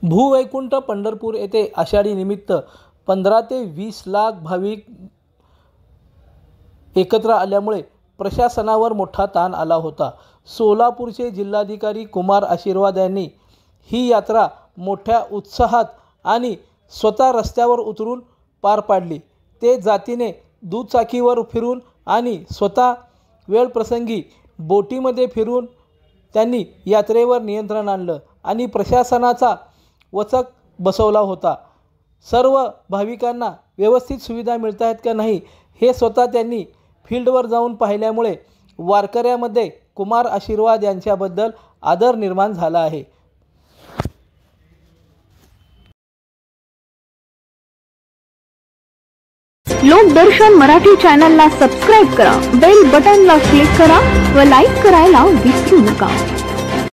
भूवैकुंठ पंढरपूर येथे आषाढी निमित्त 15 ते 20 लाख भाविक एकत्र आल्यामुळे प्रशासनावर मोठा ताण आला होता। सोलापूरचे जिल्हाधिकारी कुमार आशीर्वाद यांनी ही यात्रा मोठ्या उत्साहात आणि स्वतः रस्त्यावर उतरून पार पाडली। ते जातीने दुचाकीवर फिरून आणि स्वतः वेळप्रसंगी बोटीमध्ये फिरून त्यांनी यात्रेवर नियंत्रण आणलं आणि प्रशासनाचा वचक बसवला होता। सर्व भाविकांना व्यवस्थित सुविधा मिळत आहेत का नाही हे स्वतः त्यांनी फील्डवर जाऊन पाहिल्यामुळे वारकऱ्यामध्ये कुमार आशीर्वाद यांच्याबद्दल आदर निर्माण झाला आहे। लोकदर्शन मराठी चॅनलला सबस्क्राइब करा, बेल बटनला क्लिक करा व लाईक करायला विसरू नका।